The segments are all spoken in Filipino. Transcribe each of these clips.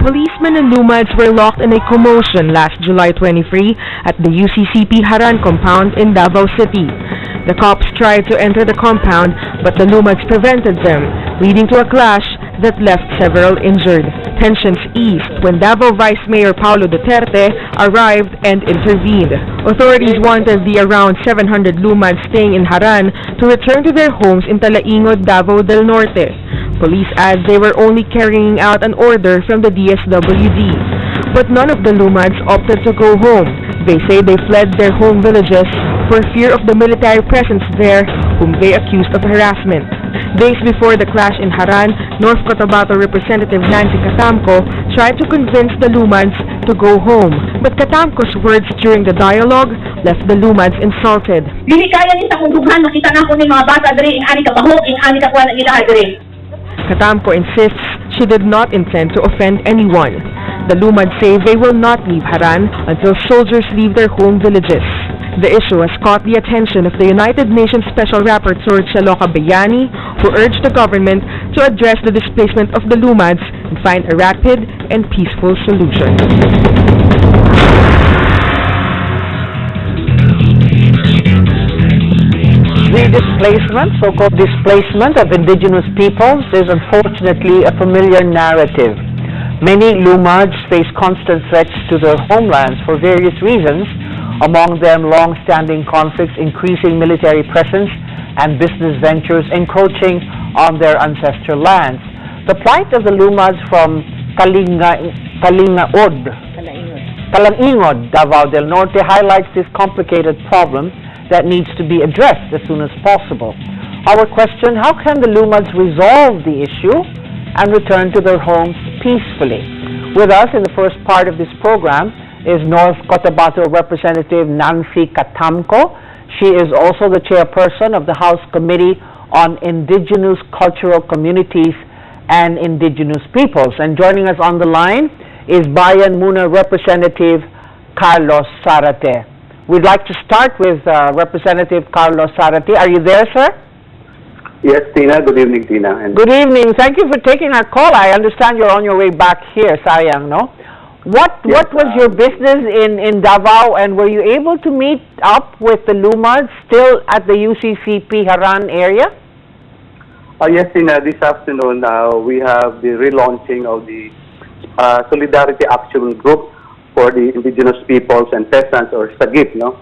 Policemen and Lumads were locked in a commotion last July 23 at the UCCP Haran compound in Davao City. The cops tried to enter the compound, but the Lumads prevented them, leading to a clash that left several injured. Tensions eased when Davao Vice Mayor Paulo Duterte arrived and intervened. Authorities wanted the around 700 Lumads staying in Haran to return to their homes in Talaingod, Davao del Norte. Police adds they were only carrying out an order from the DSWD. But none of the Lumads opted to go home. They say they fled their home villages for fear of the military presence there, whom they accused of harassment. Days before the clash in Haran, North Cotabato Representative Nancy Catamco tried to convince the Lumads to go home, but Catamco's words during the dialogue left the Lumads insulted. Dili kaya ni sa kundugan makita na ko ni mga bata diri ing ani ka baho ing ani ka kuan ila diri. Catamco insists she did not intend to offend anyone. The Lumads say they will not leave Haran until soldiers leave their home villages. The issue has caught the attention of the United Nations Special Rapporteur Chaloka Bayani, who urged the government to address the displacement of the Lumads and find a rapid and peaceful solution. The displacement, so-called displacement of indigenous peoples, is unfortunately a familiar narrative. Many Lumads face constant threats to their homelands for various reasons, among them long-standing conflicts, increasing military presence, and business ventures encroaching on their ancestral lands. The plight of the Lumads from Talingod, Davao del Norte highlights this complicated problem that needs to be addressed as soon as possible. Our question, how can the Lumads resolve the issue and return to their homes peacefully? With us in the first part of this program is North Cotabato Representative Nancy Catamco. She is also the chairperson of the House Committee on Indigenous Cultural Communities and Indigenous Peoples. And joining us on the line is Bayan Muna Representative Carlos Zarate. We'd like to start with Representative Carlos Zarate. Are you there, sir? Yes, Tina. Good evening, Tina. And good evening. Thank you for taking our call. I understand you're on your way back here, sayang, no? What was your business in Davao, and were you able to meet up with the Lumads still at the UCCP Haran area? Yes, Tina. This afternoon, we have the relaunching of the Solidarity Action Group for the Indigenous Peoples and Peasants, or SAGIP, no?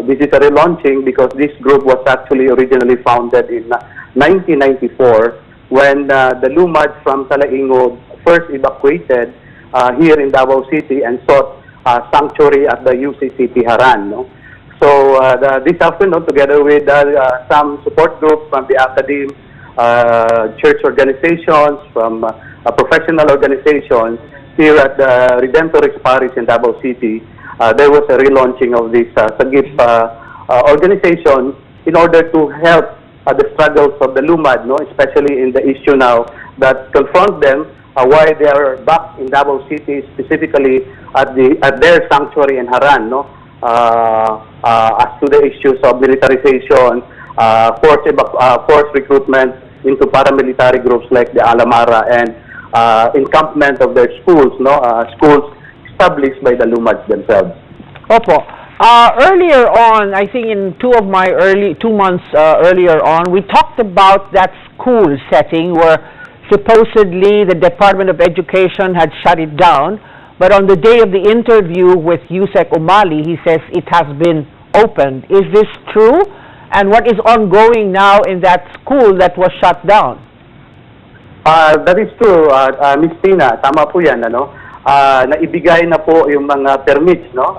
This is a relaunching because this group was actually originally founded in 1994 when the Lumads from Talaingod first evacuated here in Davao City and sought sanctuary at the UCCP Haran. No? So this afternoon, together with some support groups from the academe, church organizations, from professional organizations here at the Redemptorist Parish in Davao City, there was a relaunching of this SAGIP organization in order to help the struggles of the Lumad, no? Especially in the issue now that confront them why they are back in Davao City, specifically at their sanctuary in Haran, no? As to the issues of militarization, forced recruitment into paramilitary groups like the Alamara, and encampment of their schools, no? Schools established by the Lumads themselves. Opo. Earlier on, I think in 2 months earlier on, we talked about that school setting where supposedly the Department of Education had shut it down, but on the day of the interview with Yusek Umali, he says it has been opened. Is this true? And what is ongoing now in that school that was shut down? That is true, Ms. Tina. Tama po yan, ano? Naibigay na po yung mga permits, no?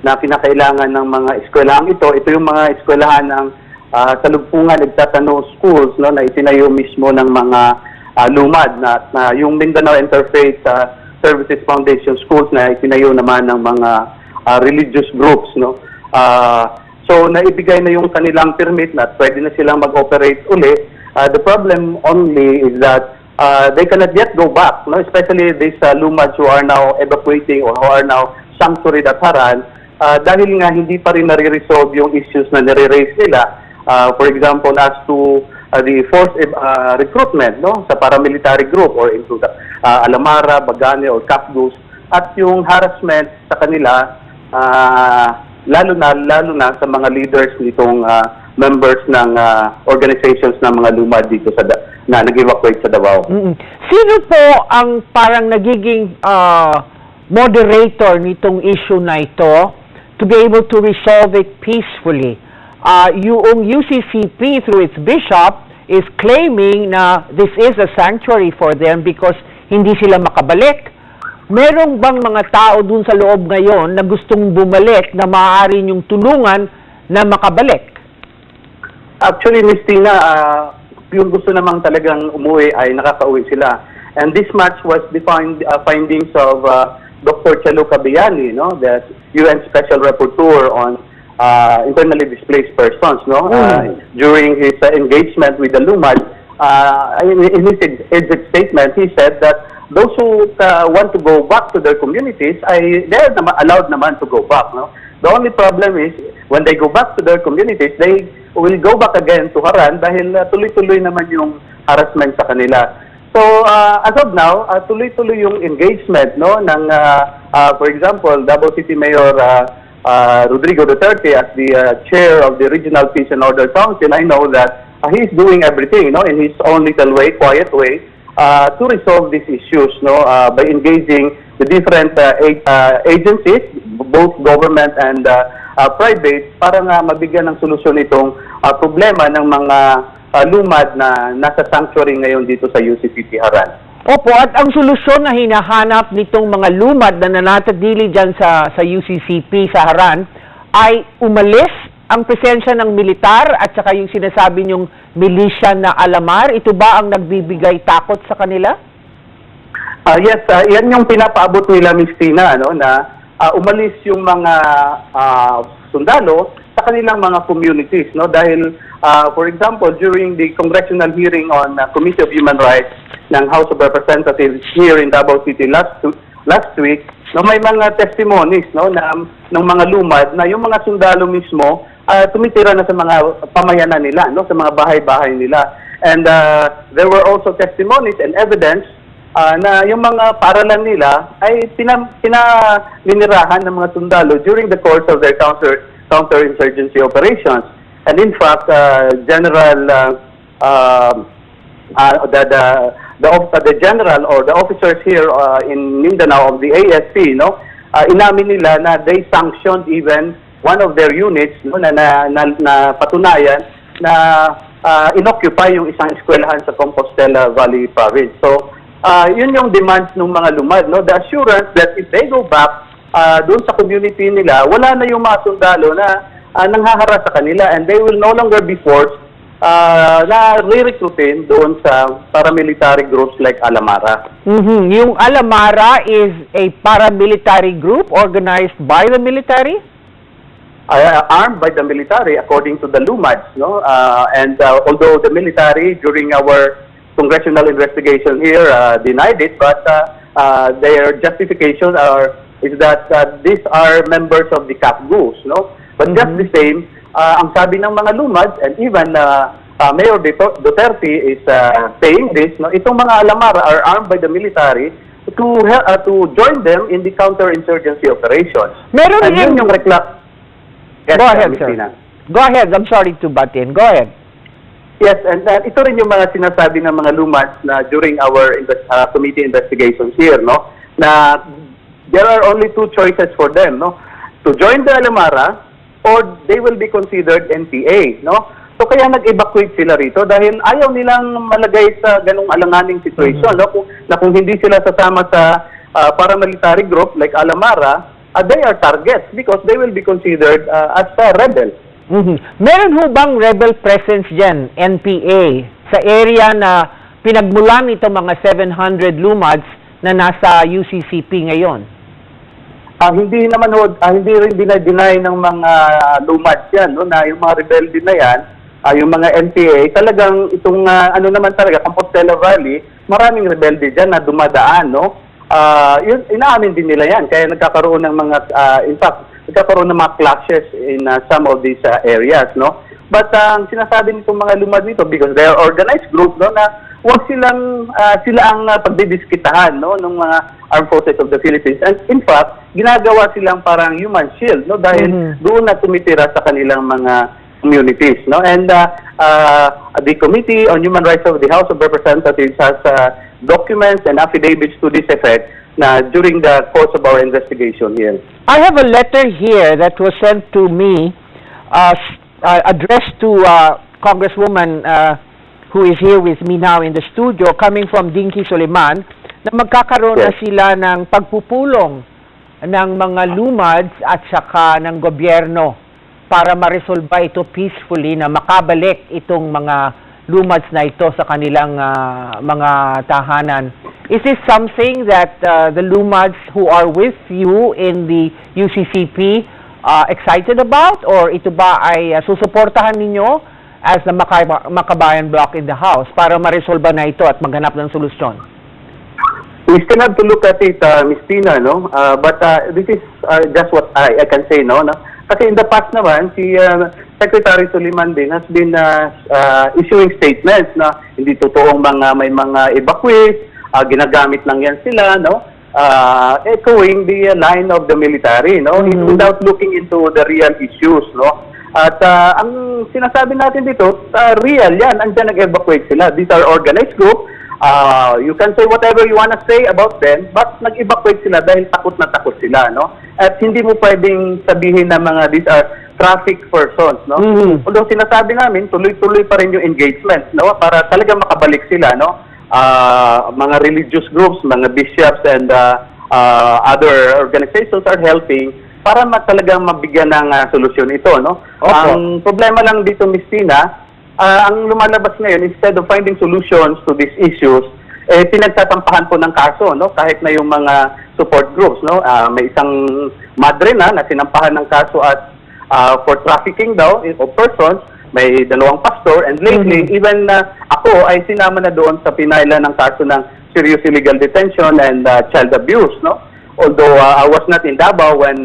Na kinakailangan ng mga eskwelahan ito. Ito yung mga eskwelahan ng Salugpungan Nagtatano Schools, no? Na itinayo mismo ng mga Lumad na yung Mindanao Interfaith Services Foundation Schools na itinayo naman ng mga religious groups, no? So naibigay na yung kanilang permit na pwede na silang mag-operate uli. The problem only is that they cannot yet go back, no? Especially these Lumads who are now evacuating or who are now sanctuary at Haran, dahil nga hindi pa rin nare-resolve yung issues na nare-raise nila. For example, as to the forced recruitment, no, sa paramilitary group or into the Alamara, Bagane, or Capgus, at yung harassment sa kanila, lalo na sa mga leaders nitong members ng organizations ng mga lumad dito na nag-evacuate sa Davao. Sino po ang parang nagiging moderator nitong issue na ito to be able to resolve it peacefully? Yung UCCP through its bishop is claiming na this is a sanctuary for them because hindi sila makabalik. Merong bang mga tao dun sa loob ngayon na gustong bumalik na maaari yung tulungan na makabalik? Actually, Ms. Tina, yung gusto namang talagang umuwi ay nakakauwi sila. And this much was the findings of Dr. Chalo Caballani, no, the UN Special Rapporteur on internally displaced persons, no, during his engagement with the LUMAD. In his exit statement, he said that those who want to go back to their communities, they're allowed naman to go back. No? The only problem is, when they go back to their communities, they will go back again to Haran dahil tuloy-tuloy naman yung harassment sa kanila. So, as of now, tuloy-tuloy yung engagement, no, ng, for example, Davao City Mayor Rodrigo Duterte as the chair of the Regional Peace and Order Council. I know that he's doing everything, no, in his own little way, quiet way, to resolve these issues, no, by engaging the different agencies, both government and private, para nga mabigyan ng solusyon itong problema ng mga lumad na nasa sanctuary ngayon dito sa UCCP Haran. Opo, at ang solusyon na hinahanap nitong mga lumad na nanatili dyan sa UCCP sa Haran ay umalis ang presensya ng militar at saka yung sinasabi niyong milisya na Alamar. Ito ba ang nagbibigay takot sa kanila? Yes, yan yung pinapaabot nila, Ms. Tina, no, na umalis yung mga sundalo sa kanilang mga communities, no, dahil for example, during the congressional hearing on Committee of Human Rights ng House of Representatives here in Davao City last week, no, may mga testimonies, no, ng mga lumad na yung mga sundalo mismo tumitira na sa mga pamayanan nila, no, sa mga bahay-bahay nila. And there were also testimonies and evidence na yung mga paaralan nila ay pinaninirahan ng mga sundalo during the course of their counterinsurgency operations. And in fact, the general or the officers here in Mindanao of the ASP, no, inamin nila na they sanctioned even one of their units, no, na patunayan na inoccupy yung isang eskwelahan sa Compostela Valley Province. So, yun yung demands ng mga lumad, no, the assurance that if they go back doon sa community nila, wala na yung mga sundalo na nanghaharas sa kanila and they will no longer be forced na re-recruitin doon sa paramilitary groups like Alamara. Yung Alamara is a paramilitary group organized by the military? Armed by the military, according to the LUMADs, no? And although the military, during our congressional investigation here, denied it, but their justification is that these are members of the Capgus, no? But just the same, ang sabi ng mga LUMADs, and even Mayor Duterte is saying this, no? Itong mga Alamara are armed by the military to join them in the counterinsurgency operations. Meron and yun yung Yes, go ahead, sir. Go ahead. I'm sorry to butt in. Go ahead. Yes, and ito rin yung mga sinasabi ng mga LUMADs na during our committee investigations here, no, na there are only two choices for them, no, to join the Alamara or they will be considered NPA, no. So kaya nag-evacuate sila rito dahil ayaw nilang malagay sa ganung alanganing situation, no, na kung hindi sila sasama sa paramilitary group like Alamara, they are targets because they will be considered as rebels. Meron ho bang rebel presence dyan, NPA, sa area na pinagmulan nito mga 700 LUMADs na nasa UCCP ngayon? Hindi naman ho, hindi rin dinay ng mga LUMADs yan, no, na yung mga rebelde na yan, yung mga NPA, talagang itong ano naman talaga, Compostela Valley, maraming rebelde dyan na dumadaan, no? Yun, inaamin din nila yan. Kaya nagkakaroon ng mga, in fact, nagkakaroon ng mga clashes in some of these areas, no? But ang sinasabi nitong mga lumad nito, because they are organized group, no, na huwag sila ang pagdidiskitahan, no, ng mga armed forces of the Philippines. And in fact, ginagawa silang parang human shield, no, dahil doon na tumitira sa kanilang mga communities, no? And the Committee on Human Rights of the House of Representatives has documents and affidavits to this effect na during the course of our investigation here. I have a letter here that was sent to me, addressed to Congresswoman who is here with me now in the studio, coming from Dinky Soliman, na magkakaroon na sila ng pagpupulong ng mga lumads at saka ng gobyerno para maresolba ito peacefully, na makabalik itong mga lumads na ito sa kanilang mga tahanan. Is this something that the lumads who are with you in the UCCP excited about, or ito ba ay susuportahan ninyo as the Makabayan Bloc in the House para maresolba na ito at maghanap ng solusyon? We still have to look at it, Ms. Tina, no? But this is just what I can say, no? Kasi in the past naman, si Secretary Soliman din has been issuing statements na hindi totoong may mga evacuees, ginagamit lang yan sila, no? Echoing the line of the military, no? Without looking into the real issues, no? At ang sinasabi natin dito, real yan, andyan nag-evacuate sila. These are organized group. You can say whatever you wanna say about them, but nag-evacuate sila dahil takot na takot sila, no? At hindi mo pwedeng sabihin na these are traffic persons, no? Although sinasabi namin, tuloy-tuloy pa rin yung engagement, no? Para talaga makabalik sila, no? Mga religious groups, mga bishops, and other organizations are helping para talagang mabigyan ng solusyon ito, no? Ang problema lang dito, Ms. Tina, ang lumalabas ngayon, instead of finding solutions to these issues, pinagtatampahan po ng kaso, no? Kahit na yung mga support groups, no? May isang madre na sinampahan ng kaso at for trafficking daw of persons, may dalawang pastor, and lately, even ako ay sinama na doon sa pinaila ng kaso ng serious illegal detention and child abuse, no? Although I was not in Davao when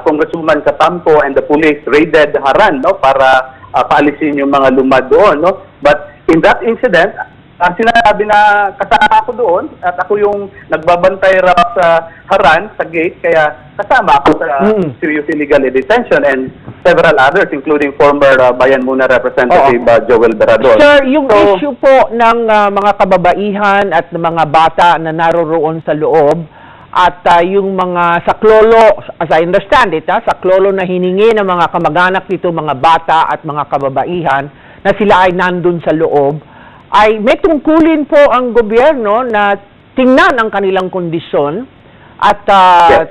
Congresswoman Catamco and the police raided Haran, no? Para paalisin yung mga lumad doon, no? But in that incident, sinasabi na kasama ako doon at ako yung nagbabantay sa Haran, sa gate, kaya kasama ako sa serious illegal detention and several others, including former Bayan Muna Representative Joel Berador. Sir, yung issue po ng mga kababaihan at mga bata na naroroon sa loob at yung mga saklolo, as I understand it, saklolo na hiningi ng mga kamag-anak nito, mga bata at mga kababaihan na sila ay nandun sa loob, ay may tungkulin po ang gobyerno na tingnan ang kanilang kondisyon at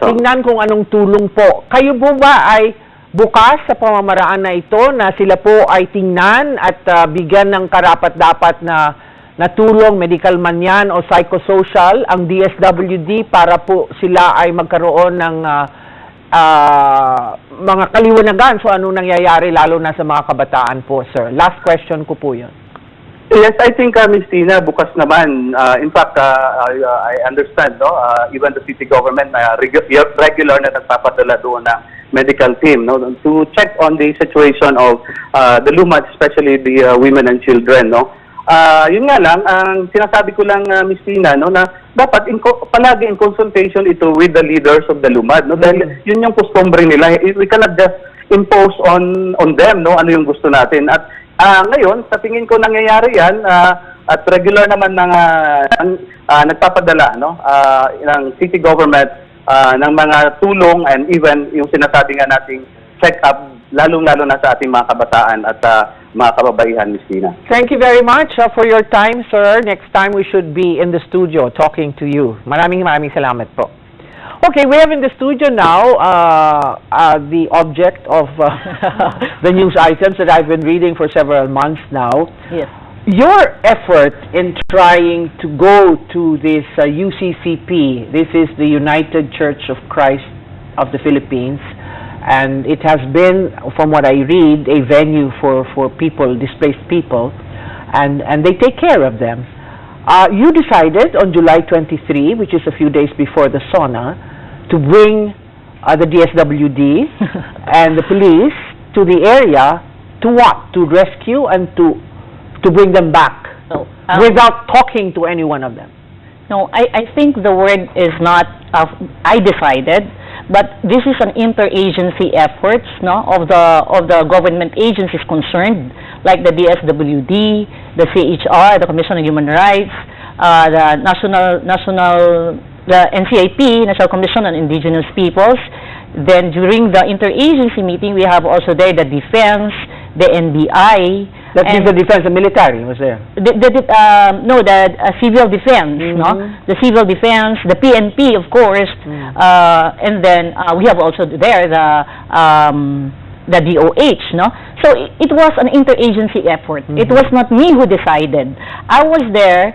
tingnan kung anong tulong po. Kayo po ba ay bukas sa pamamaraan na ito na sila po ay tingnan at bigyan ng karapat-dapat na tulong, medical man yan o psychosocial, ang DSWD para po sila ay magkaroon ng mga kaliwanagan so anong nangyayari lalo na sa mga kabataan po, sir? Last question ko po yun. Yes, I think, Ms. Tina, bukas naman. In fact, I understand, no? Even the city government, regular na nagpapadala doon na medical team, no? To check on the situation of the lumad, especially the women and children, no? Yun nga lang, ang sinasabi ko lang, Ms. Tina, no, na dapat palagi in consultation ito with the leaders of the lumad, no? Dahil yun yung customary nila. We cannot just impose on them, no? Ano yung gusto natin. At ngayon, sa tingin ko nangyayari yan, at regular naman nagpapadala, no? Ng city government ng mga tulong and even yung sinasabi nga nating check-up, lalong-lalo na sa ating mga kabataan at mga kababaihan, Ms. Tina. Thank you very much for your time, sir. Next time we should be in the studio talking to you. Maraming salamat po. Okay, we have in the studio now the object of the news items that I've been reading for several months now. Yes. Your effort in trying to go to this UCCP, this is the United Church of Christ of the Philippines, and it has been, from what I read, a venue for people, displaced people, and they take care of them. You decided on July 23, which is a few days before the SONA, to bring the DSWD and the police to the area to what? To rescue and to bring them back So, without talking to any one of them. no, I think the word is not, I decided, but this is an interagency efforts, no, of the government agencies concerned, like the DSWD, the CHR, the Commission on Human Rights, the the NCIP, National Commission on Indigenous Peoples. Then during the interagency meeting, we have also there the defense, the NBI. That means the defense, the military was there. No, the civil defense, no? The civil defense, the PNP, of course, and then we have also there the DOH, no? So it was an interagency effort. It was not me who decided. I was there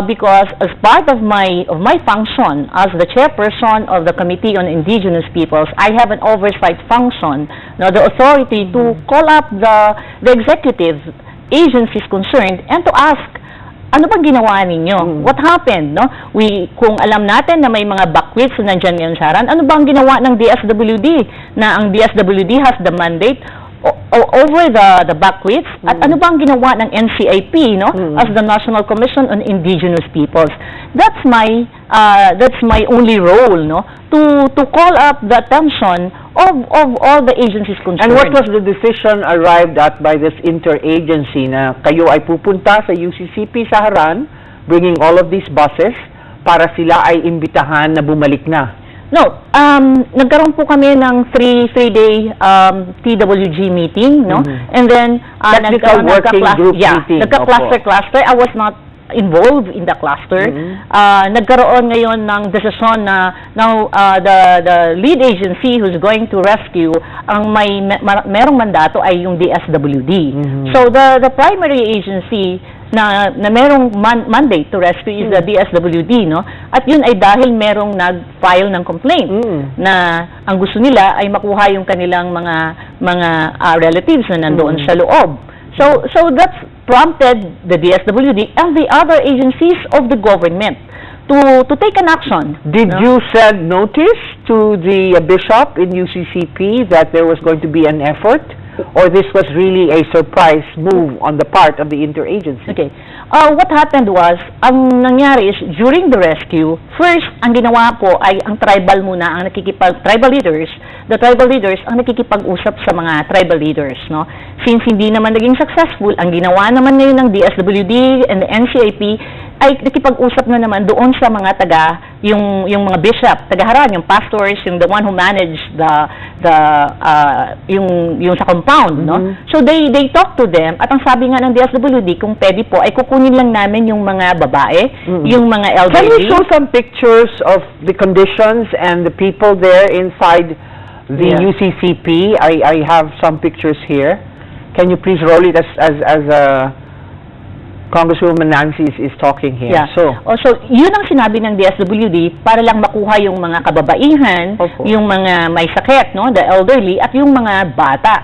because as part of my function as the chairperson of the Committee on Indigenous Peoples, I have an oversight function, no, the authority to call up the executive agencies concerned and to ask, ano bang ginawa ninyo? What happened? No? Kung alam natin na may mga backwits na nandyan ngayon sa Haran, ano bang ginawa ng DSWD? Na ang DSWD has the mandate over the backwits, at ano bang ginawa ng NCIP, no? As the National Commission on Indigenous Peoples. That's my only role, no? To call up the attention of all the agencies concerned. And what was the decision arrived at by this interagency na kayo ay pupunta sa UCCP sa Haran, bringing all of these buses para sila ay imbitahan na bumalik na? No, nagkaroon po kami ng three-day TWG meeting, no? And then Technical working group meeting. Nagka-cluster. I was not involved in the cluster. Nagkaroon ngayon ng desisyon na now the lead agency who's going to rescue, ang merong mandato ay yung DSWD. So the primary agency na merong mandate to rescue is the DSWD, no? At yun ay dahil merong nag-file ng complaint na ang gusto nila ay makuha yung kanilang mga relatives na nandoon sa loob. So that's prompted the DSWD and the other agencies of the government to take an action. Did you send notice to the bishop in UCCP that there was going to be an effort? Or this was really a surprise move on the part of the interagency? Okay. What happened was, ang nangyari is, during the rescue, first, ang ginawa po ay ang tribal muna, ang tribal leaders, the tribal leaders ang nakikipag-usap sa mga tribal leaders, no? Since hindi naman naging successful, ang ginawa naman ngayon ng DSWD and the NCIP ay nakipag-usap na naman doon sa mga yung mga bishop, taga-Haran, yung pastors, yung the one who manage yung sa compound, no? So they talk to them, at ang sabi nga ng DSWD, kung pwede po, ay kukunin lang namin yung mga babae, yung mga elderly. Can you show some pictures of the conditions and the people there inside the UCCP? I have some pictures here. Can you please roll it as Congresswoman Nancy is talking here. Yeah. So yun ang sinabi ng DSWD para lang makuha yung mga kababaihan, yung mga may sakit, no, the elderly, at yung mga bata.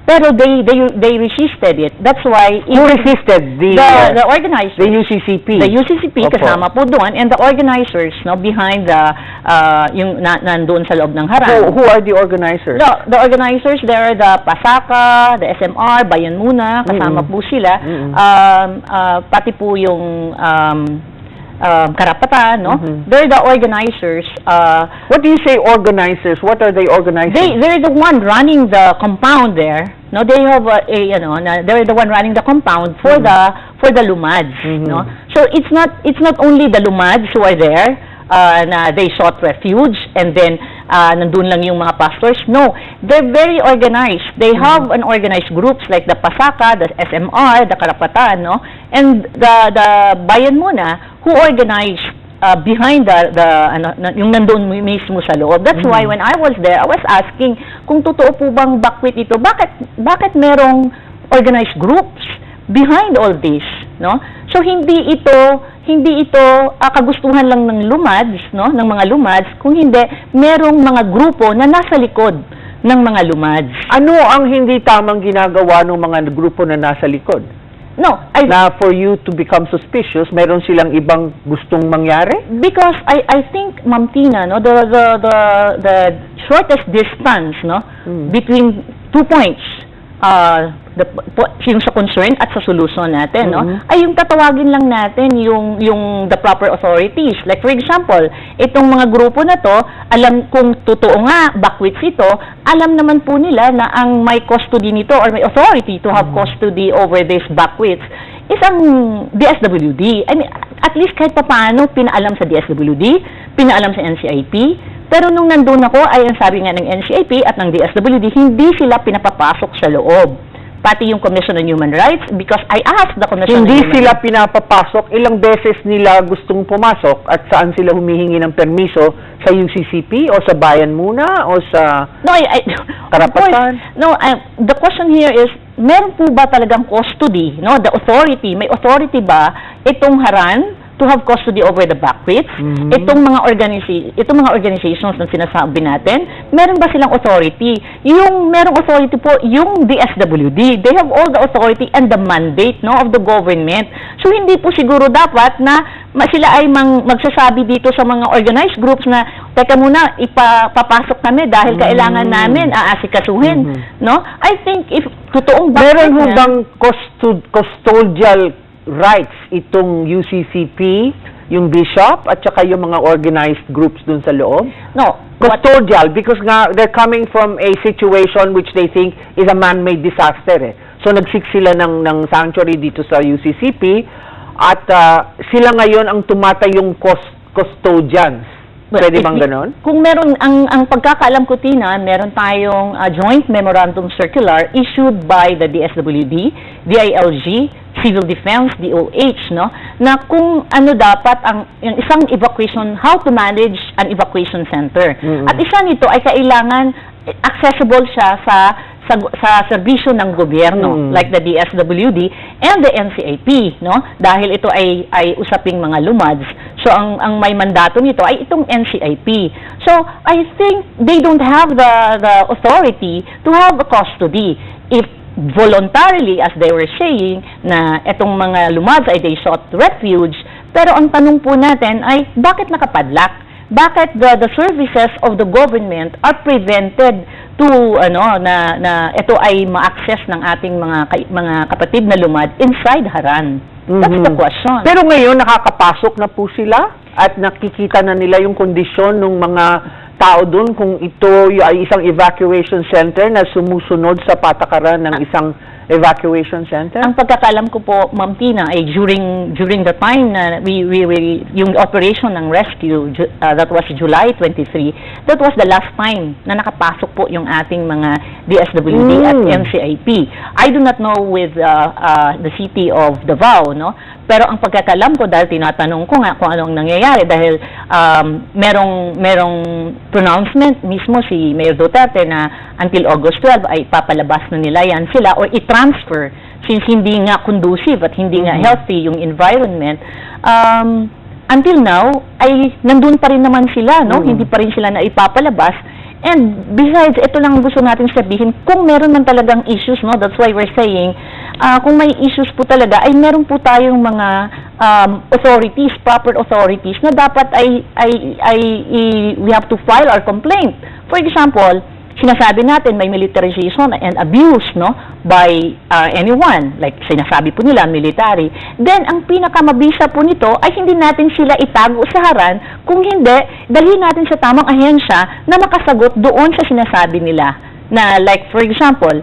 Pero they resisted it. That's why... Who resisted? The organizers. The UCCP. The UCCP, kasama po doon, and the organizers, no, behind yung nandoon sa loob ng Haran. Who are the organizers? The organizers, there are the PASACA, the SMR, Bayan Muna, kasama po sila. Pati po yung... karapatan, no? They're the organizers. What do you say organizers? What are they organizing? They're the one running the compound there. No, they have they're the one running the compound for the Lumads, no? So it's not only the Lumads who are there, na they sought refuge and then nandun lang yung mga pastors. No, they're very organized. They have an organized groups like the PASACA, the SMR, the Karapatan, no? And the Bayan Muna who organized behind yung nandun mismo sa loob. That's why when I was there, I was asking kung totoo po bang bakwit ito. Bakit merong organized groups behind all this, no? So hindi ito kagustuhan lang ng Lumads, no, ng mga Lumads, kung hindi merong mga grupo na nasa likod ng mga Lumads. Ano ang hindi tamang ginagawa ng mga grupo na nasa likod? No, Na for you to become suspicious, meron silang ibang gustong mangyari? because I think, Ma'am Tina, no, the shortest distance, no, between 2 points, yung sa concern at sa solution natin, no, ay yung tatawagin lang natin yung the proper authorities. Like for example, itong mga grupo na to, alam kung totoo nga backwits ito, alam naman po nila na ang may custody nito or may authority to have custody over this backwits is ang DSWD. I mean, at least kahit paano pinaalam sa DSWD, pinaalam sa NCIP, pero nung nandun ako, ay ang sabi nga ng NCIP at ng DSWD, hindi sila pinapapasok sa loob. Pati yung Commission on Human Rights, because I asked the Commission on Hindi Human sila Rights. pinapapasok, ilang beses nila gustong pumasok at saan sila humihingi ng permiso sa UCCP o sa bayan muna o sa No, karapatan? The question here is, meron po ba talagang custody, no? The authority, may authority ba itong Haran to have custody over the backwits? Itong mga organizations na sinasabi natin, meron ba silang authority? Yung merong authority po, yung DSWD. They have all the authority and the mandate, no, of the government. So hindi po siguro dapat na sila ay magsasabi dito sa mga organized groups na teka muna, ipapasok kami dahil kailangan namin aasikasuhin, no? I think if totoong Meron ho backwits bang custodial rights itong UCCP, yung bishop, at saka yung mga organized groups dun sa loob? No. Custodial, because nga, they're coming from a situation which they think is a man-made disaster. So, nagsik sila ng sanctuary dito sa UCCP, at sila ngayon ang tumatayong custodians. Pwede bang ganon? Kung meron, ang pagkakaalam ko, Tina, meron tayong joint memorandum circular issued by the DSWD, DILG, Civil Defense, DOH, no, na kung ano dapat yung isang evacuation, how to manage an evacuation center. At isa nito ay kailangan accessible siya sa serbisyo ng gobyerno, like the DSWD and the NCIP, no? Dahil ito ay usaping mga lumads. So ang may mandato nito ay itong NCIP. So I think they don't have the authority to have a custody. If voluntarily, as they were saying, na itong mga lumads ay they sought refuge, pero ang tanong po natin ay bakit nakapadlock? Bakit the services of the government are prevented to na ito ay ma-access ng ating mga kapatid na lumad inside Haran? That's the question. Pero ngayon nakakapasok na po sila at nakikita na nila yung kondisyon ng mga tao doon kung ito ay isang evacuation center na sumusunod sa patakaran ng isang evacuation center? Ang pagkakalam ko po, Ma'am Tina, ay during the time na yung operation ng rescue, that was July 23, that was the last time na nakapasok po yung ating mga DSWD at NCIP. I do not know with the city of Davao, no? Pero ang pagkakalam ko, dahil tinatanong ko nga kung anong nangyayari, dahil merong pronouncement mismo si Mayor Duterte na until August 12 ay papalabas na nila yan sila or i-transfer since hindi nga conducive at hindi nga healthy yung environment. Until now, ay nandun pa rin naman sila, no? Hindi pa rin sila na ipapalabas. And besides, ito lang gusto natin sabihin, kung meron man talagang issues, no? That's why we're saying, kung may issues po talaga, ay meron po tayong mga authorities, proper authorities, na dapat we have to file our complaint. For example, sinasabi natin may militarization and abuse, no, by anyone, like sinasabi po nila military. Then ang pinakamabisa po nito ay hindi natin sila itago sa Haran, kung hindi dalhin natin sa tamang ahensya na makasagot doon sa sinasabi nila. Na like for example,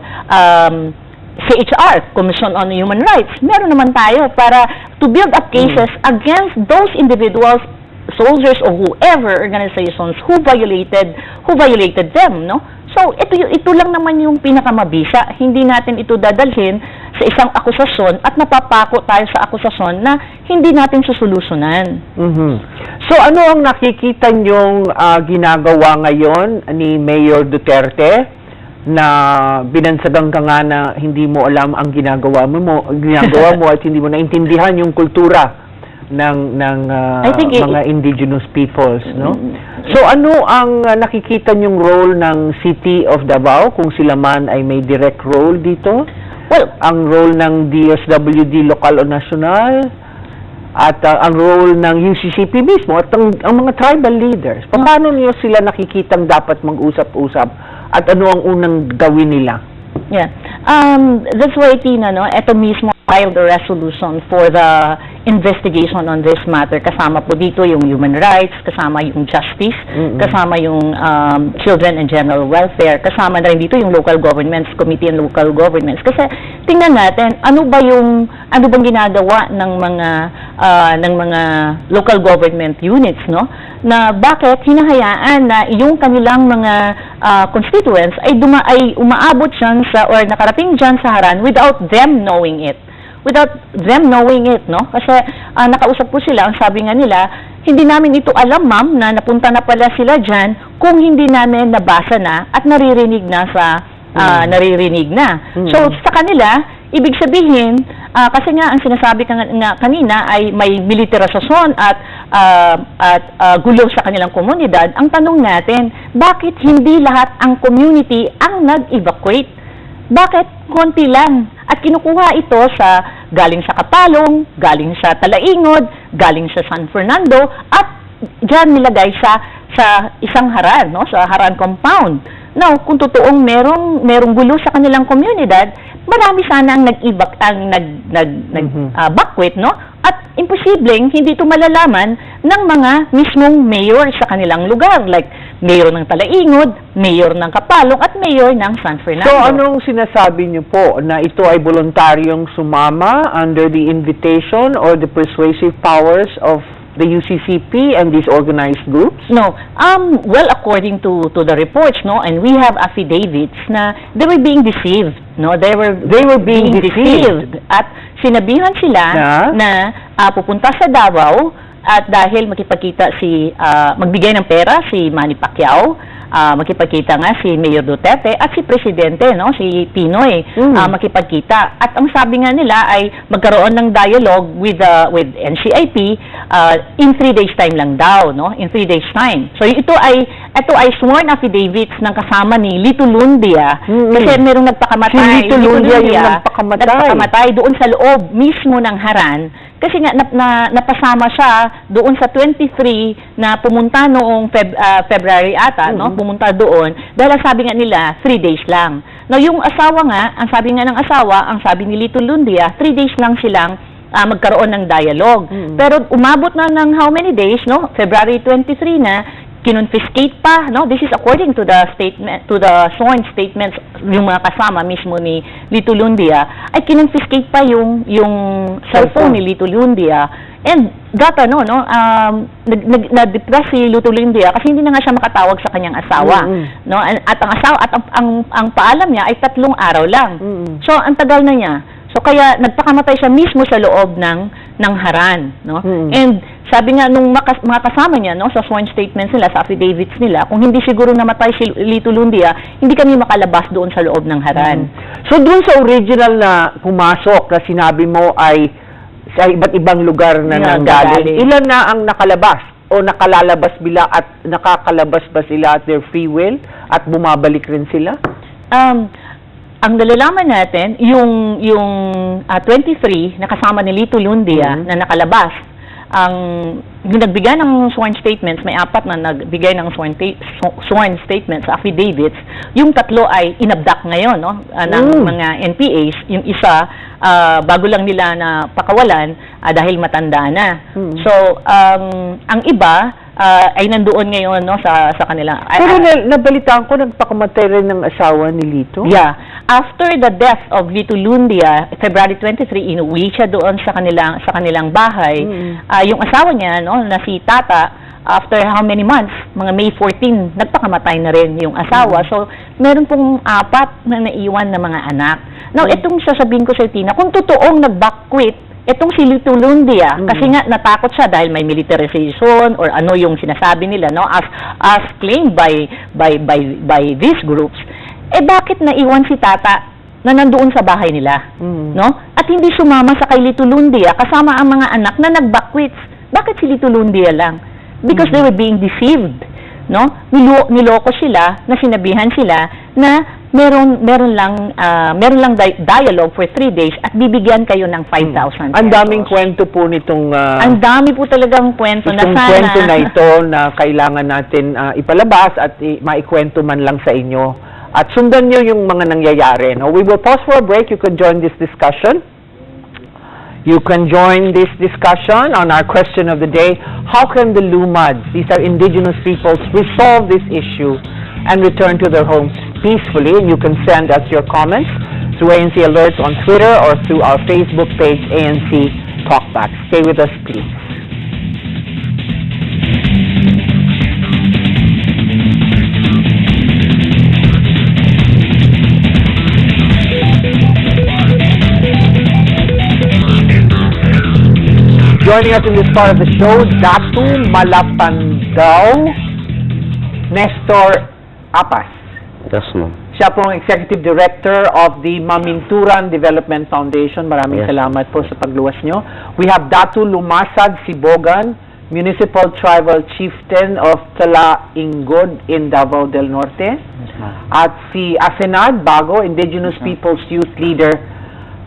CHR, Commission on Human Rights, meron naman tayo para to build up cases against those individuals, soldiers or whoever organizations who violated them, no? So, ito lang naman yung pinakamabisa. Hindi natin ito dadalhin sa isang akusasyon at napapako tayo sa akusasyon na hindi natin susolusyonan. So, ano ang nakikita niyong ginagawa ngayon ni Mayor Duterte na binansagang ka nga na hindi mo alam ang ginagawa mo at hindi mo naintindihan yung kultura ng mga indigenous peoples, no? So ano ang nakikita niyong role ng City of Davao kung sila man ay may direct role dito? Well, ang role ng DSWD lokal o nasyonal, at ang role ng UCCP mismo, at ang mga tribal leaders. Paano niyo sila nakikitang dapat mag-usap-usap at ano ang unang gawin nila? yeah. That's why, Tina, no, ito mismo filed a resolution for the investigation on this matter. Kasama po dito yung human rights, kasama yung justice, kasama yung children and general welfare, kasama na rin dito yung local governments, committee and local governments. Kasi tingnan natin, ano bang ginagawa ng mga local government units, no? Na bakit hinahayaan na yung kanilang mga constituents ay umaabot diyan or nakarating diyan sa Haran without them knowing it. Without them knowing it, no? Kasi nakausap ko sila, ang sabi nga nila, hindi namin ito alam, ma'am, na napunta na pala sila dyan kung hindi namin nabasa na at naririnig na So, sa kanila, ibig sabihin, kasi nga ang sinasabi nga kanina ay may militarisasyon at gulo sa kanilang komunidad. Ang tanong natin, bakit hindi lahat ang community ang nag-evacuate? Bakit konti lang? At kinukuha ito galing sa Kapalong, galing sa Talaingod, galing sa San Fernando, at diyan nilagay sa isang Haran, no? Sa Haran compound. Now, kung totoong merong gulo sa kanilang komunidad, marami sana ang nag-evacuate, no? At imposibleng hindi ito malalaman ng mga mismong mayor sa kanilang lugar, like mayor ng Talaingod, mayor ng Kapalong, at mayor ng San Fernando. So, anong sinasabi niyo po na ito ay voluntaryong sumama under the invitation or the persuasive powers of the UCCP and these organized groups? No. Well, according to the reports, no, and we have affidavits na they were being deceived, no? They were being deceived. At sinabihan sila na pupunta sa Davao at dahil magbigay ng pera si Manny Pacquiao, makipagkita nga si Mayor Duterte at si Presidente, no, si Pinoy, makipagkita. At ang sabi nga nila ay magkaroon ng dialogue with NCIP in 3 days time lang daw, no, in 3 days time. So ito ay sworn affidavits ng kasama ni Lito Lundia, kasi merong nagpakamatay. Si Lito Lundia yung nagpakamatay doon sa loob mismo ng Haran. Kasi nga napasama siya doon sa 23 na pumunta noong February ata, no? Pumunta doon dahil sabi nga nila 3 days lang. Now yung asawa nga, ang sabi ni Lito Lundia, 3 days lang silang magkaroon ng dialogue. Pero umabot na ng how many days, no? February 23 na, kinonfiscate pa, no? This is according to the sworn statements yung mga kasama mismo ni Lito Lundia, ay kinonfiscate pa yung cellphone ni Lito Lundia. And na-depress si Lito Lundia kasi hindi na nga siya makatawag sa kanyang asawa, no? At ang paalam niya ay 3 araw lang. So ang tagal na niya. So kaya nagpakamatay siya mismo sa loob ng Haran, no? And sabi nga nung mga kasama niya, no, sa sworn statements nila, sa affidavits nila, kung hindi siguro namatay si Lito Lundia, hindi kami makalabas doon sa loob ng Haran. So doon sa original na pumasok na sinabi mo ay sa iba't ibang lugar na nanggaling, ilan na ang nakalabas o nakalalabas bila at nakakalabas ba sila at their free will at bumabalik rin sila? Ang nalalaman natin, yung 23 na kasama ni Lito Lundia na nakalabas, yung nagbigay ng sworn statements, may 4 na nagbigay ng sworn statements, affidavits, yung 3 ay inabduct ngayon, no, ng mga NPAs, yung isa, bago lang nila na pakawalan dahil matanda na. So, ang iba, ay nandoon ngayon, no, sa kanila. Pero nabalitaan ko, nagpakamatay rin ng asawa ni Lito? Yeah. After the death of Lito Lundia, February 23, inuwi siya doon sa kanilang bahay. Yung asawa niya, no, na si Tata, after how many months, mga May 14, nagpakamatay na rin yung asawa. So, meron pong 4 na naiwan na mga anak. Now, itong sasabihin ko sa Tina, kung totoong nag-backquit etong si Lito Lundia, kasi nga natakot siya dahil may militarization or ano yung sinasabi nila, no, as claimed by these groups, bakit naiwan si Tata na nandoon sa bahay nila, no? At hindi sumama sa kay Lito Lundia kasama ang mga anak na nag-backquits. Bakit si Lito Lundia lang? Because they were being deceived, no? Niloko sila, na sinabihan sila na meron lang dialogue for 3 days at bibigyan kayo ng 5,000 Ang daming pesos. kwento po nitong Ang dami po talagang kwento na itong sana. kwento na ito na kailangan natin ipalabas at maikwento man lang sa inyo. At sundan nyo yung mga nangyayari. No? We will pause for a break. You can join this discussion. You can join this discussion on our question of the day. How can the Lumads, these are indigenous peoples, resolve this issue and return to their homes peacefully? And you can send us your comments through ANC Alerts on Twitter or through our Facebook page, ANC Talkback. Stay with us, please. Joining us in this part of the show, Datu Malapandao Nestor Apas. Yes, ma'am. Siya pong Executive Director of the Maminturan Development Foundation. Maraming Yes. salamat po sa pagluwas nyo. We have Datu Lumasad Sibogan, Municipal Tribal Chieftain of Talaingod in Davao del Norte. Yes, ma'am. At si Asenad Bago, Indigenous Peoples Youth Leader,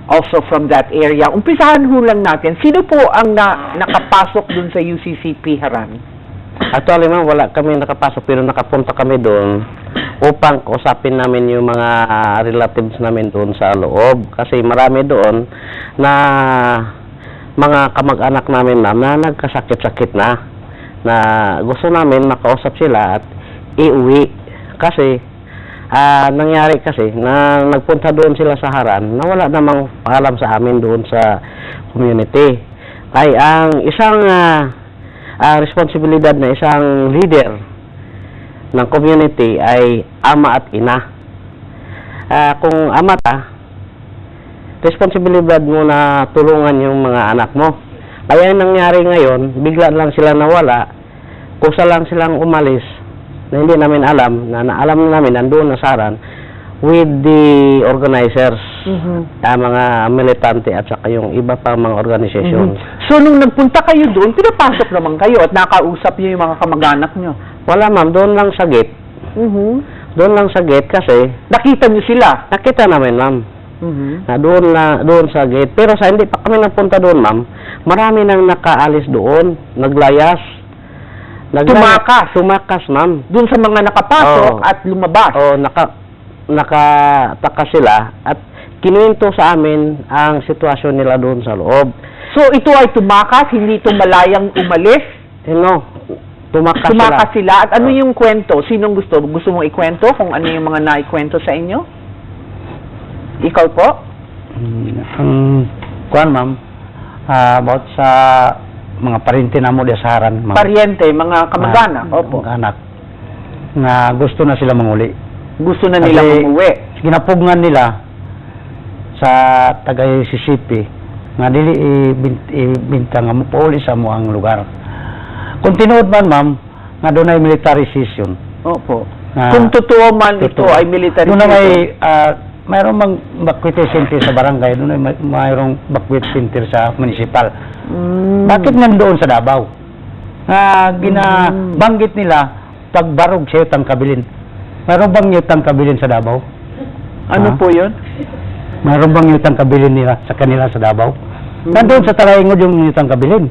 also from that area. Umpisahan ho lang natin, sino po ang nakapasok dun sa UCCP Haran? Actually, ma'am, wala kami nakapasok pero nakapunta kami doon upang kausapin namin yung mga relatives namin doon sa loob. Kasi marami doon na mga kamag-anak namin, ma'am, na nagkasakit-sakit na gusto namin makausap sila at iuwi. Kasi nangyari kasi na nagpunta doon sila sa Haran na wala namang paalam sa amin doon sa community. Ay ang isang responsibilidad na isang leader ng community ay ama at ina. Kung ama ka, responsibilidad mo na tulungan yung mga anak mo. Kaya yung nangyari ngayon, bigla lang sila nawala, kusa lang silang umalis na hindi namin alam, na alam namin nandoon na Saran with the organizers, mga militante at saka yung iba pa mga organization. So, nung nagpunta kayo doon, pinapasok naman kayo at nakausap niyo yung mga kamag-anak niyo? Wala, ma'am, doon lang sa gate. Doon lang sa gate kasi Nakita niyo sila? nakita namin, ma'am, na doon sa gate. Pero sa hindi pa kami napunta doon, ma'am, marami nang nakaalis doon, naglayas, tumakas, ma'am. Doon sa mga nakapasok Oo. at lumabas? Nakataka sila at kinuwento sa amin ang sitwasyon nila doon sa loob. So, ito ay tumakas, hindi ito malayang umalis? Tumakas Sila. At ano yung kwento? Sinong gusto? Gusto mong ikwento kung ano yung mga naikwento sa inyo? Ikaw po? Kuan, ma'am, about sa mga parente na mo di sa Haran, ma'am. Pariente, mga kamag-anak. Opo. Kamag-anak. Na gusto na sila manguli. Gusto na nila Kasi umuwi. Ginapugngan nila sa taga-Mississippi nga dili ibinta nga mo pauli sa mo ang lugar. Kung tinuod man, ma'am, nga doon ay military session. Opo. Na- Kung totoo man ito Totoo. ay military Doon na may session. mayroong bakwete center sa barangay, doon ay mayroong bakwete center sa municipal. Bakit nandoon sa Davao? Ginabanggit nila pagbarog sa Yutang Kabilin. Mayroon bang Yutang Kabilin sa Davao? Ano po yun? Mayroon bang Yutang Kabilin nila sa kanila sa Davao? Nandoon sa Talaingod yung Yutang Kabilin.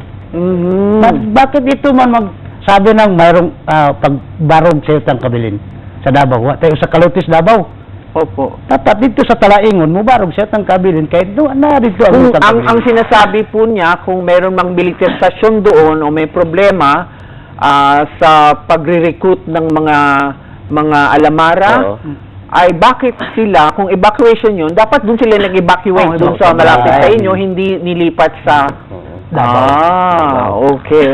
Bakit ito man magsabi ng mayroong pagbarog sa Yutang Kabilin sa Davao? Tayo sa Calutis, Davao. Opo. Dapat dito sa Talaingon, mubarog siya Yutang Kabilin kahit doon na dito ang Kung Yutang Kabilin. ang sinasabi po niya, kung meron mang military station doon o may problema sa pagre-recruit ng mga alamara, Oo. ay bakit sila, kung evacuation yun, dapat doon sila nag-evacuate doon sa malapit sa inyo, hindi nilipat sa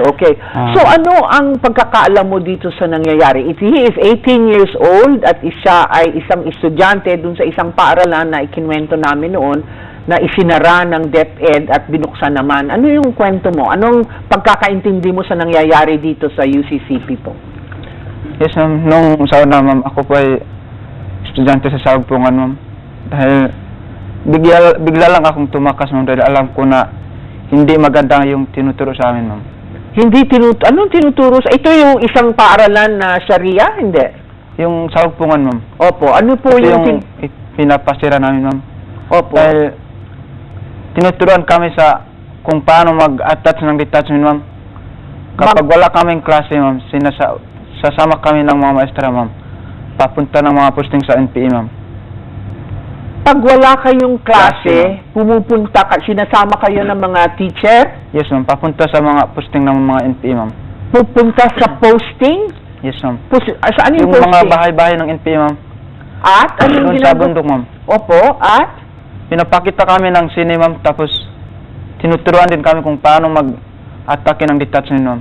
okay. So ano ang pagkakaalam mo dito sa nangyayari? He is 18 years old at siya ay isang estudyante dun sa isang paaralan na ikinwento namin noon na isinara ng DepEd at binuksan naman. Ano yung kwento mo? Anong pagkakaintindi mo sa nangyayari dito sa UCCP po? Yes, ma'am. Nung sa una, ma'am, ako po ay estudyante sa Sagpungan, ma'am. Dahil bigla lang akong tumakas, ma'am, dahil alam ko na hindi maganda yung tinuturo sa amin, ma'am. Anong tinuturo? Ito yung isang paaralan na Sharia? Hindi. yung saugpungan, ma'am. Opo, ano po Ito yung... yung pinapasira namin, ma'am. Opo. Dahil tinuturuan kami sa kung paano mag-attach ng detachment, ma'am. Kapag wala kaming klase, ma'am, sasama kami ng mga maestra, ma'am. Papunta ng mga posting sa NPE, ma'am. Pag wala kayong Klase, klase, pumupunta ka, sinasama kayo ng mga teacher, Yes, ma'am. Papunta sa mga posting ng mga NPE, ma'am. pupunta sa posting, Yes, ma'am. saan yung Yung mga posting? bahay-bahay ng NPE, ma'am. At anong Doon sa ginagawa? bundok, ma'am. Opo, at Pinapakita kami ng sine, ma'am, tapos tinuturuan din kami kung paano mag-atake ng detachment, ma'am.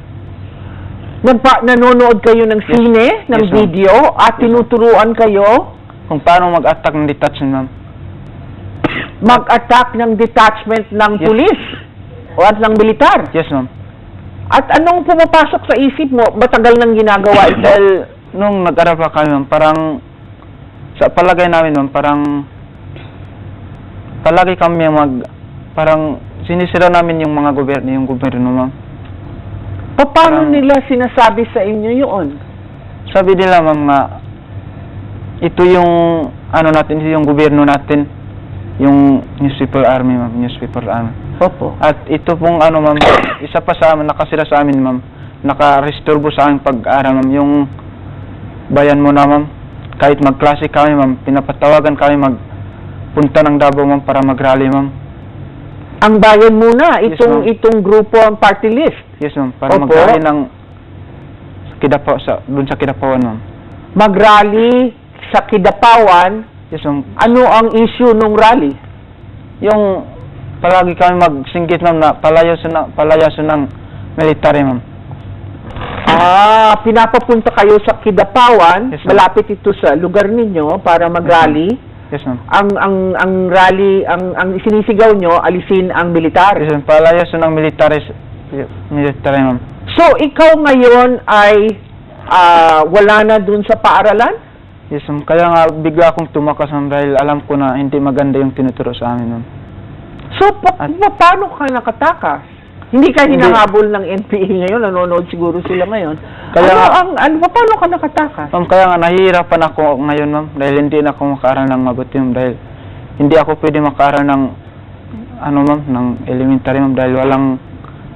nanonood kayo ng sine, ng Yes, ma'am. video, at tinuturuan kayo Kung paano mag-attack ng detachment, ma'am. mag-attack ng detachment ng Yes. pulis o at ng militar. Yes, ma'am. At anong pumapasok sa isip mo? Matagal nang ginagawa ito. Dahil nung nag-aral pa kami, ma'am, parang sa palagay namin, ma'am, parang palagi kami parang sinisira namin yung mga gobyerno, ma'am. Paano parang- nila sinasabi sa inyo yun? Sabi nila, ma'am, nga ito yung ano natin, ito yung gobyerno natin, yung newspaper army, ma'am, newspaper army. Opo. At ito pong ano, ma'am, isa pa sa amin, nakasira sa amin, ma'am, naka-restorbo sa aming pag-aaral, ma'am, yung bayan mo na, ma'am, kahit magklase kami, ma'am, pinapatawagan kami magpunta ng Davao, ma'am, para mag-rally, ma'am. Ang bayan muna, Yes, itong ma'am. itong grupo ang party list. Yes, ma'am, para Opo. mag-rally ng doon sa Kidapawan, ma'am. Mag-rally sa Kidapawan. Yes, ma'am. Ano ang issue nung rally? Yung palagi kami magsinggit, ma'am, na palayaso ng military, ma'am. Pinapapunta kayo sa Kidapawan, Yes, ma'am. malapit ito sa lugar ninyo para mag-rally. Yes, ma'am. Ang rally, ang sinisigaw nyo, alisin ang militar. Yes, ma'am. Palayaso ng military, ma'am. So, ikaw ngayon ay wala na dun sa paaralan? Yes, ma'am. Kaya nga bigla akong tumakas, ma'am, dahil alam ko na hindi maganda yung tinuturo sa amin, ma'am. So, paano ka nakatakas? Hindi ka hinahabol ng NPA ngayon, nanonood siguro sila ngayon. Kaya paano ka nakatakas? Ma'am, kaya nga nahihirapan ako ngayon, ma'am, dahil hindi na ako makaaral ng mabuti, ma'am, dahil hindi ako pwede makaaral ng ma'am, ng elementary, ma'am, dahil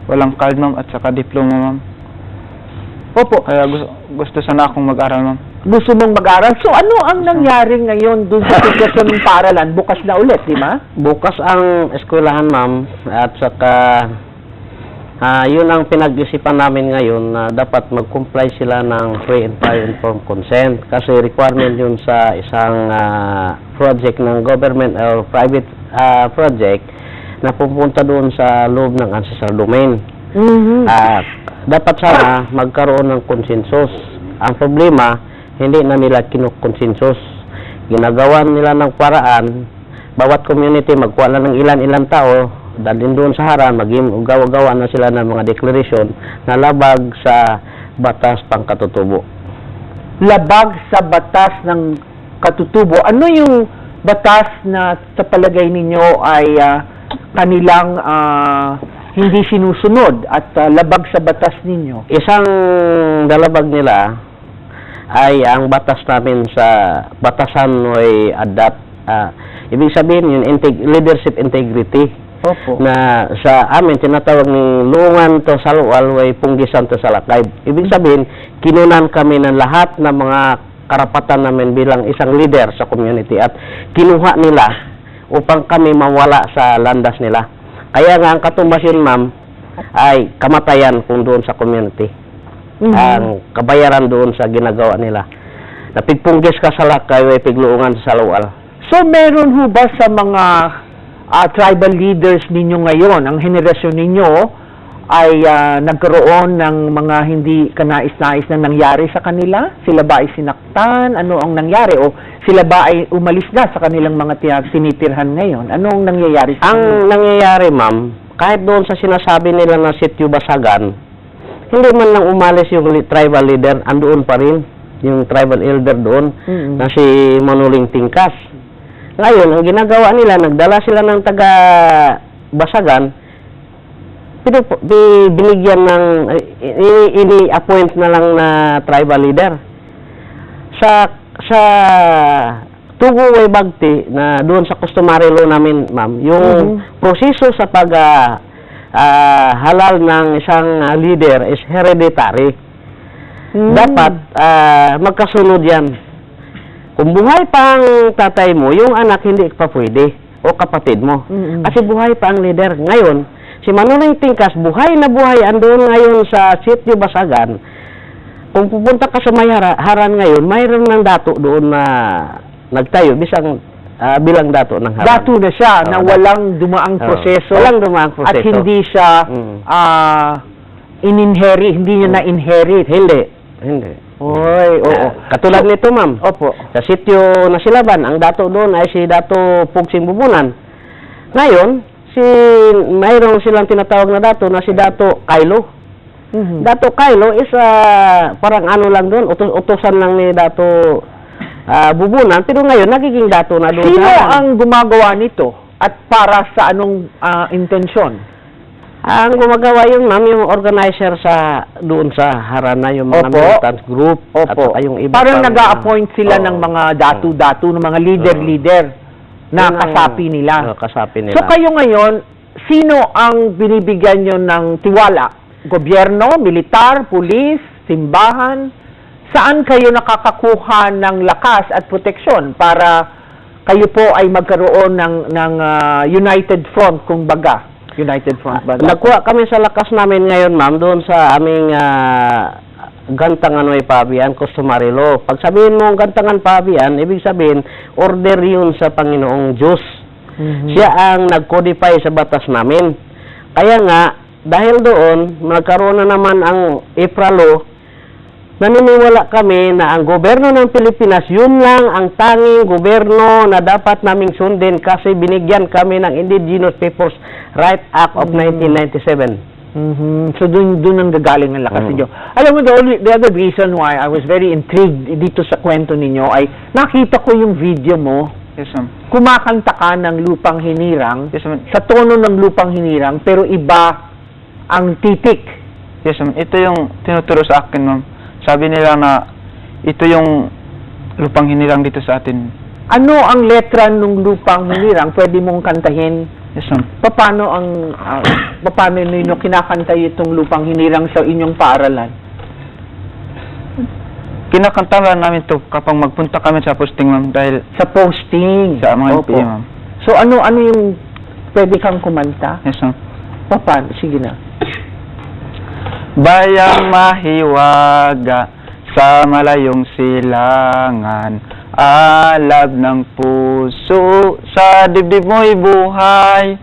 walang card, ma'am, at saka diploma, ma'am. Opo, Kaya gusto sana akong mag-aral, ma'am. gusto mong mag-aral. So, ano ang nangyari ngayon dun sa sitwasyon ng paaralan? Bukas na ulit, di ba? Bukas ang eskwelahan, ma'am, at saka yun ang pinag-isipan namin ngayon na dapat mag-comply sila ng free and prior informed consent kasi requirement yun sa isang project ng government or private project na pupunta doon sa loob ng ancestral domain. At dapat sana magkaroon ng consensus. Ang problema, hindi na nila kinukonsensus. Ginagawa nila ng paraan, bawat community magkuha lang ng ilan-ilan tao, dalhin doon sa harang, gawa-gawa na sila ng mga declaration na labag sa batas pangkatutubo. Labag sa batas ng katutubo. Ano yung batas na sa palagay ninyo ay kanilang hindi sinusunod at labag sa batas ninyo? Isang dalabag nila ay ang batas namin sa batasan ay adapt. Ibig sabihin yun, leadership integrity. Opo. Na sa amin tinatawag ni lungan to salwal way punggisan to salakay. Ibig sabihin, kinunan kami ng lahat ng mga karapatan namin bilang isang leader sa community at kinuha nila upang kami mawala sa landas nila. Kaya nga ang katumbasin, ma'am, ay kamatayan kung doon sa community. Ang kabayaran doon sa ginagawa nila. Napigpunggis ka sa lakay way pigluungan sa salwal. So, meron ho ba sa mga tribal leaders ninyo ngayon, ang henerasyon ninyo, ay nagkaroon ng mga hindi kanais-nais na nangyari sa kanila? Sila ba ay sinaktan? Ano ang nangyari? O sila ba ay umalis na sa kanilang mga tinitirhan ngayon? Ano ang nangyayari sa kanila? Ang nangyayari, ma'am, kahit doon sa sinasabi nila na sityo Basagan, hindi man lang umalis yung tribal leader, andoon pa rin yung tribal elder doon na si Manuling Tingkas. Ngayon, ang ginagawa nila, nagdala sila ng taga Basagan, binigyan ng ini-appoint na lang na tribal leader. sa Tugo Way Bagti na doon sa customary law namin, ma'am, yung proseso sa pag halal ng isang leader is hereditary. Dapat magkasunod yan. Kung buhay pa ang tatay mo, yung anak hindi pa pwede, o kapatid mo. Kasi buhay pa ang leader. Ngayon, si Manoling Tingkas, buhay na buhay, andun ngayon sa Sitio Basagan. Kung pupunta ka sa may haran ngayon, mayroon ng dato doon na nagtayo, bilang dato ng haran. Dato na siya, na walang dumaang proseso. Walang dumaang proseso. At hindi siya hindi niya na-inherit. Hindi. Oy, oo. Katulad nito, ma'am. Opo. Sa sitio na Silaban, ang dato doon ay si Dato Pugsing Bubunan. Ngayon, mayroong silang tinatawag na dato na si Dato Kailo. Dato Kailo is parang ano lang doon, utusan lang ni Dato Bubunan, pero ngayon nagiging dato na doon. Sino ang gumagawa nito? At para sa anong intensyon? Ang gumagawa yung ma'am, yung organizer doon sa harana, yung mga militant group. At saka yung iba parang pang, nag-a-appoint sila ng mga datu-datu, ng mga leader-leader na kasapi nila. Kasapi nila. So kayo ngayon, sino ang binibigyan nyo ng tiwala? Gobyerno, militar, pulis, simbahan? Saan kayo nakakakuha ng lakas at proteksyon para kayo po ay magkaroon ng united front, kung baga? United Front ba? Nakuha kami sa lakas namin ngayon, ma'am, doon sa aming Gantangan Way Pabian, customary law. Pag sabihin mo Gantangan Pabian, ibig sabihin, order yun sa Panginoong Diyos. Siya ang nag-codify sa batas namin. Kaya nga, dahil doon, nagkaroon na naman ang IPRA law, naniniwala kami na ang gobyerno ng Pilipinas, yun lang ang tanging gobyerno na dapat naming sundin kasi binigyan kami ng Indigenous Peoples Right Act of 1997. So, dun ang gagaling ang lakas ninyo. Alam mo, the other reason why I was very intrigued dito sa kwento ninyo ay nakita ko yung video mo. Yes, ma'am. Kumakanta ka ng Lupang Hinirang, Yes, ma'am. sa tono ng Lupang Hinirang, pero iba ang titik. Yes, ma'am. Ito yung tinuturo sa akin, ma'am. Sabi nila na ito yung lupang hinirang dito sa atin. Ano ang letra ng Lupang Hinirang? Pwede mong kantahin? Yes, ma'am. Paano ninyo kinakanta itong Lupang Hinirang sa inyong paaralan? Kinakantahan namin to kapag magpunta kami sa posting, ma'am, dahil Sa posting. sa mga Opo. NPA, ma'am. So, ano yung pwede kang kumanta? Yes, ma'am. Paano? Sige na. Bayang mahiwaga sa malayong silangan, alab ng puso, sa dibdib mo'y buhay,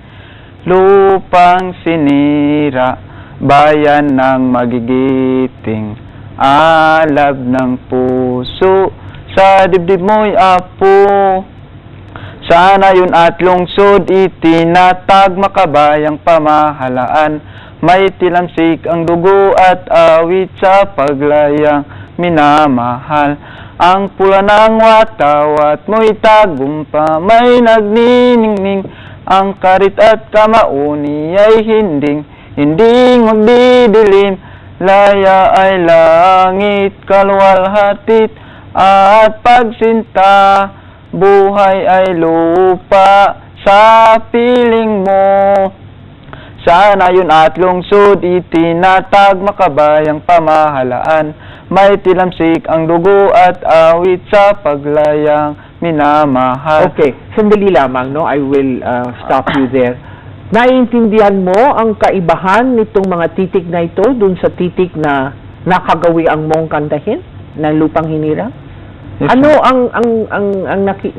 lupang sinira, bayan ng magigiting, alab ng puso, sa dibdib mo'y apo. Sana yun at lungsod itinatag makabayang pamahalaan, may tilamsik ang dugo at awit sa paglayang minamahal. Ang pula ng watawat mo'y tagumpa, may nagniningning, ang karit at kamauni ay hinding magdidilim. Laya ay langit, kalwalhatit at pagsinta, buhay ay lupa sa piling mo. Sana yun at lungsod itinatag makabayang pamahalaan, may tilamsik ang dugo at awit sa paglayang minamahal. Okay, sandali lamang, no? I will stop you there. Naiintindihan mo ang kaibahan nitong mga titik na ito dun sa titik na nakagawi ang mong kantahin ng Lupang Hinirang? Yes, Ano ang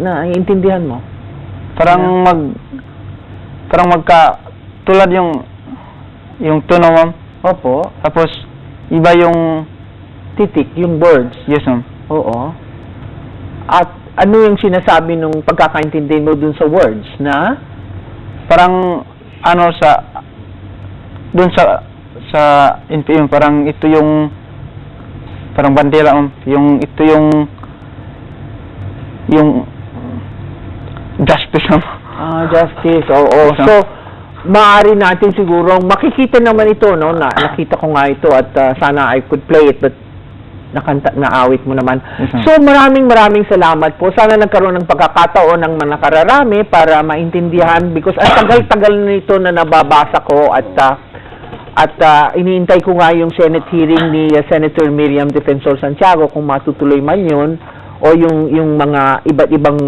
naiintindihan mo? Parang tulad yung tono, ma'am. Opo. Tapos iba yung Titik, yung words. yes, ma'am. Oo. At ano yung sinasabi nung pagkakaintindi mo dun sa words na? Parang ano dun sa NPM, parang ito yung parang bandera, ma'am. Ito yung justice, ma'am. Justice. Oo. So, maaari natin siguro makikita naman ito, no? Nakita ko nga ito at sana I could play it, but na awit mo naman. Yes, ma'am. So maraming salamat po. Sana nagkaroon ng pagkakataon ng mga nakararami para maintindihan because ang tagal-tagal nito na nababasa ko at iniintay ko nga yung Senate hearing ni Senator Miriam Defensor Santiago kung matutuloy man yun o yung mga iba't ibang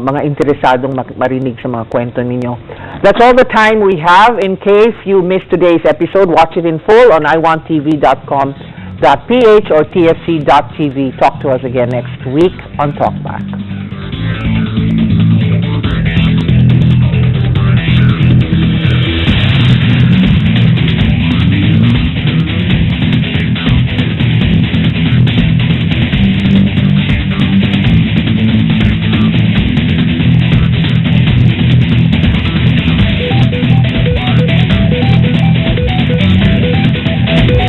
mga interesadong marinig sa mga kwento ninyo. That's all the time we have. In case you missed today's episode, watch it in full on iwanttv.com.ph or tfc.tv. Talk to us again next week on Talkback.